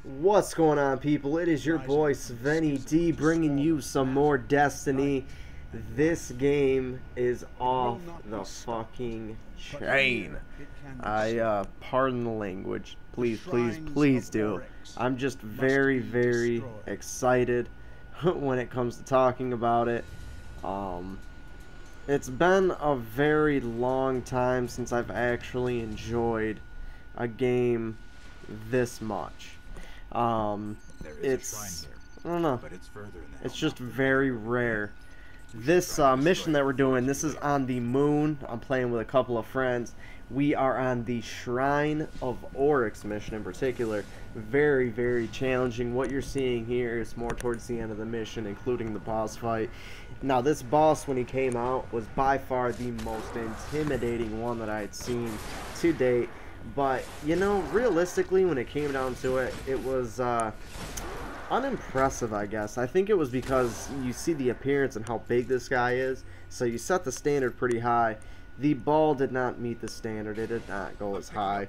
What's going on, people? It is your boy Svenny-D bringing you some more Destiny. This game is off the fucking chain. Pardon the language. Please do. I'm just very excited when it comes to talking about it. It's been a very long time since I've actually enjoyed a game this much. It's, I don't know, it's just very rare. This mission that we're doing, this is on the moon. I'm playing with a couple of friends. We are on the Shrine of Onyx mission in particular. Very challenging. What you're seeing here is more towards the end of the mission, including the boss fight. Now, this boss, when he came out, was by far the most intimidating one that I had seen to date. But, you know, realistically, when it came down to it, it was unimpressive, I guess. I think it was because you see the appearance and how big this guy is, so you set the standard pretty high. The ball did not meet the standard. It did not go as high.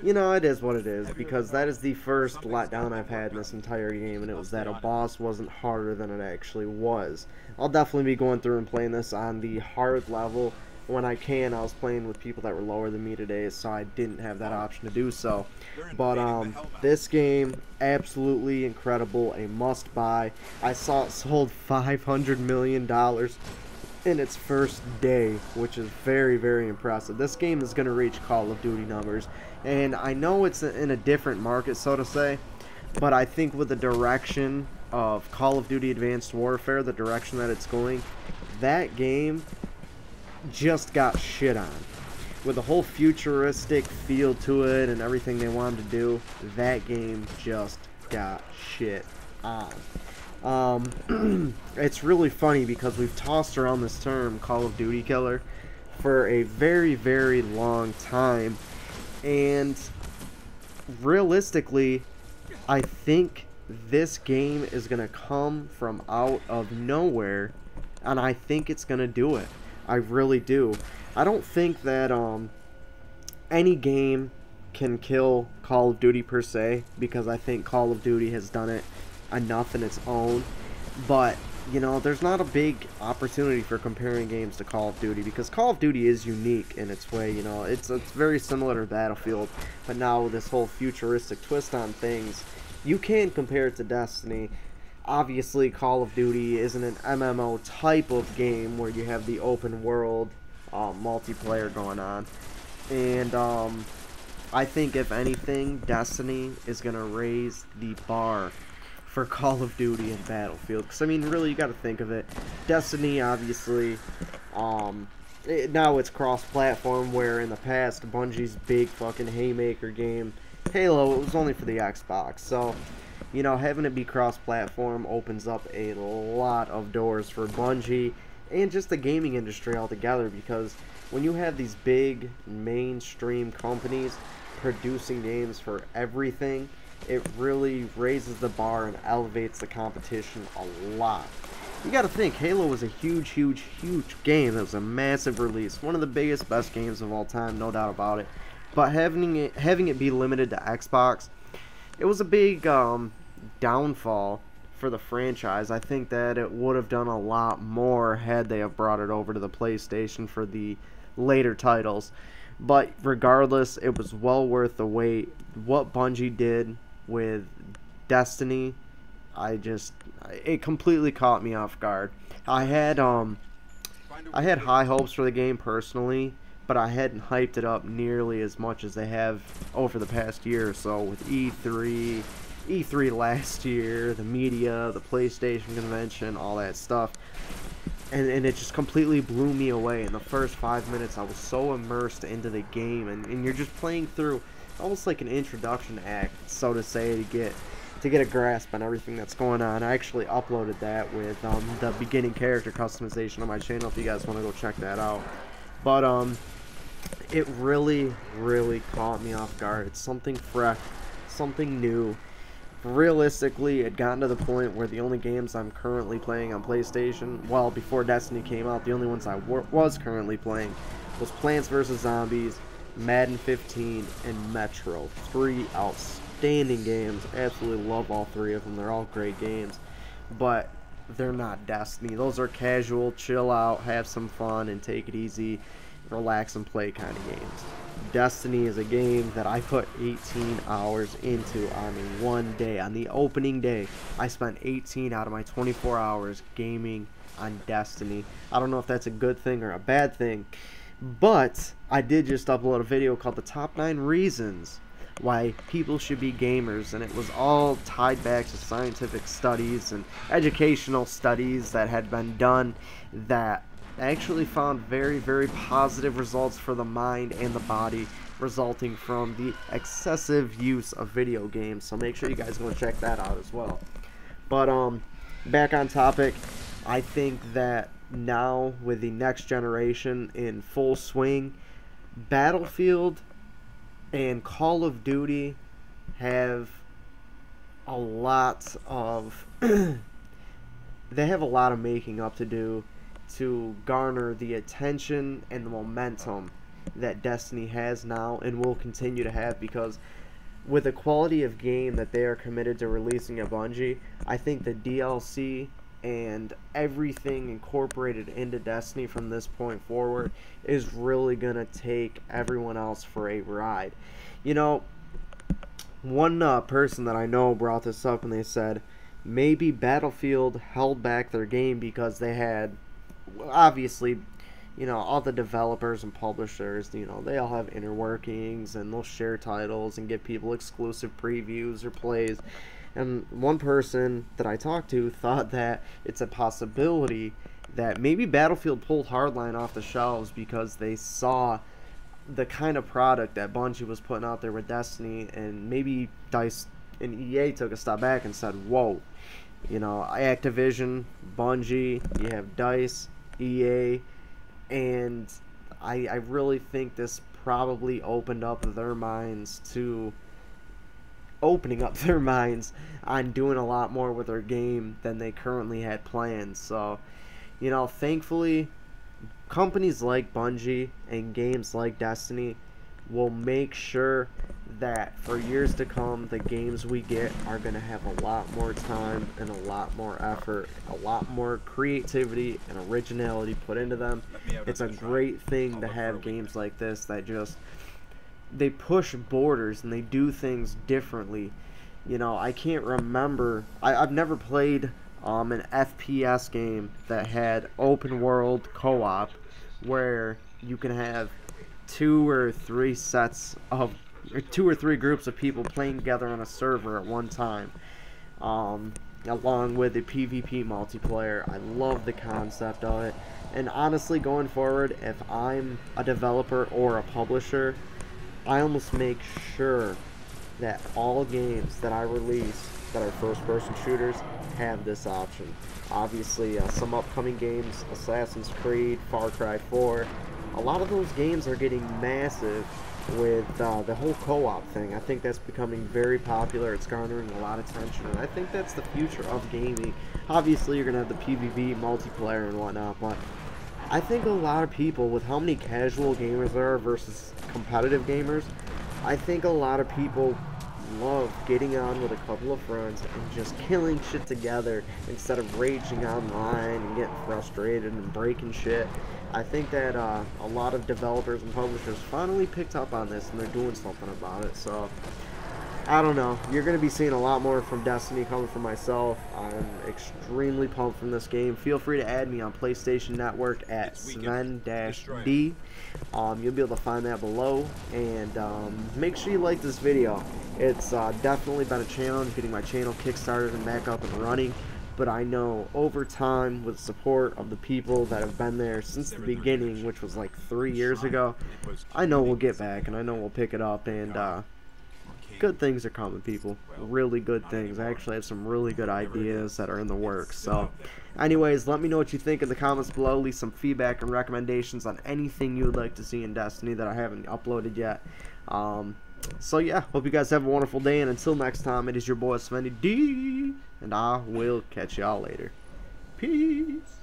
You know, it is what it is, because that is the first letdown I've had in this entire game, and it was that a boss wasn't harder than it actually was. I'll definitely be going through and playing this on the hard level when I can. I was playing with people that were lower than me today, so I didn't have that option to do so. But this game, absolutely incredible, a must buy. I saw it sold $500 million in its first day, which is very impressive. This game is going to reach Call of Duty numbers, and I know it's in a different market, so to say, but I think with the direction of Call of Duty Advanced Warfare, the direction that it's going, that game just got shit on. With the whole futuristic feel to it and everything they wanted to do, that game just got shit on. It's really funny because we've tossed around this term Call of Duty killer for a very long time, and realistically I think this game is gonna come from out of nowhere, and I think it's gonna do it. I really do. I don't think that any game can kill Call of Duty per se, because I think Call of Duty has done it enough in its own. But, you know, there's not a big opportunity for comparing games to Call of Duty, because Call of Duty is unique in its way. You know, it's very similar to Battlefield, but now with this whole futuristic twist on things, you can compare it to Destiny. Obviously, Call of Duty isn't an MMO type of game where you have the open world multiplayer going on. And I think, if anything, Destiny is going to raise the bar for Call of Duty and Battlefield. Because, I mean, really, you got to think of it. Destiny, obviously, now it's cross-platform, where in the past, Bungie's big fucking haymaker game, Halo, it was only for the Xbox. So, you know, having it be cross-platform opens up a lot of doors for Bungie and just the gaming industry altogether, because when you have these big mainstream companies producing games for everything, it really raises the bar and elevates the competition a lot. You gotta think, Halo was a huge game. It was a massive release. One of the biggest, best games of all time, no doubt about it. But having it be limited to Xbox, it was a big downfall for the franchise. I think that it would have done a lot more had they have brought it over to the PlayStation for the later titles. But regardless, it was well worth the wait. What Bungie did with Destiny, it completely caught me off guard. I had high hopes for the game personally, but I hadn't hyped it up nearly as much as they have over the past year or so with E3 last year, the media, the PlayStation convention, all that stuff. And it just completely blew me away. In the first 5 minutes, I was so immersed into the game, and you're just playing through almost like an introduction act, so to say, to get a grasp on everything that's going on. I actually uploaded that with the beginning character customization on my channel if you guys want to go check that out. But it really caught me off guard. It's something fresh, something new. Realistically, it gotten to the point where the only games I'm currently playing on PlayStation, well, before Destiny came out, the only ones I was currently playing was Plants vs. Zombies, Madden 15, and Metro. 3 outstanding games. Absolutely love all three of them. They're all great games. But they're not Destiny. Those are casual, chill out, have some fun, and take it easy, relax and play kind of games. Destiny is a game that I put 18 hours into on one day. On the opening day, I spent 18 out of my 24 hours gaming on Destiny. I don't know if that's a good thing or a bad thing, but I did just upload a video called the top 9 reasons why people should be gamers, and it was all tied back to scientific studies and educational studies that had been done that actually found very, very positive results for the mind and the body resulting from the excessive use of video games. So make sure you guys go and check that out as well. But back on topic, I think that now with the next generation in full swing, Battlefield and Call of Duty have a lot of they have a lot of making up to do to garner the attention and the momentum that Destiny has now and will continue to have, because with the quality of game that they are committed to releasing at Bungie, I think the DLC and everything incorporated into Destiny from this point forward is really going to take everyone else for a ride. You know, one person that I know brought this up and they said maybe Battlefield held back their game because they had, obviously, you know, all the developers and publishers, you know, they all have inner workings and they'll share titles and give people exclusive previews or plays. And one person that I talked to thought that it's a possibility that maybe Battlefield pulled Hardline off the shelves because they saw the kind of product that Bungie was putting out there with Destiny, and maybe DICE and EA took a step back and said, whoa, you know, Activision, Bungie, you have DICE, EA, and I really think this probably opened up their minds to opening up their minds on doing a lot more with their game than they currently had planned. So, you know, thankfully, companies like Bungie and games like Destiny will make sure that for years to come, the games we get are going to have a lot more time and a lot more effort, a lot more creativity and originality put into them. It's a great thing to have games like this that just, they push borders and they do things differently. You know, I can't remember, I've never played an FPS game that had open world co-op where you can have 2 or 3 sets of, or 2 or 3 groups of people playing together on a server at one time, along with the PvP multiplayer. I love the concept of it, and honestly, going forward, if I'm a developer or a publisher, I almost make sure that all games that I release that are first-person shooters have this option. Obviously, some upcoming games, Assassin's Creed, Far Cry 4, a lot of those games are getting massive with the whole co-op thing. I think that's becoming very popular. It's garnering a lot of attention, and I think that's the future of gaming. Obviously, you're going to have the PvP multiplayer and whatnot, but I think a lot of people, with how many casual gamers there are versus competitive gamers, I think a lot of people love getting on with a couple of friends and just killing shit together instead of raging online and getting frustrated and breaking shit. I think that a lot of developers and publishers finally picked up on this and they're doing something about it. So, I don't know. You're going to be seeing a lot more from Destiny coming from myself. I'm extremely pumped from this game. Feel free to add me on PlayStation Network at Sven D. You'll be able to find that below. And make sure you like this video. It's definitely been a challenge getting my channel kickstarted and back up and running. But I know over time, with support of the people that have been there since the beginning, which was like 3 years ago, I know we'll get back and I know we'll pick it up, and good things are coming, people. Really good things. I actually have some really good ideas that are in the works. So, anyways, let me know what you think in the comments below. Leave some feedback and recommendations on anything you would like to see in Destiny that I haven't uploaded yet. So yeah, hope you guys have a wonderful day, and until next time, it is your boy Svenny-D, and I will catch y'all later. Peace.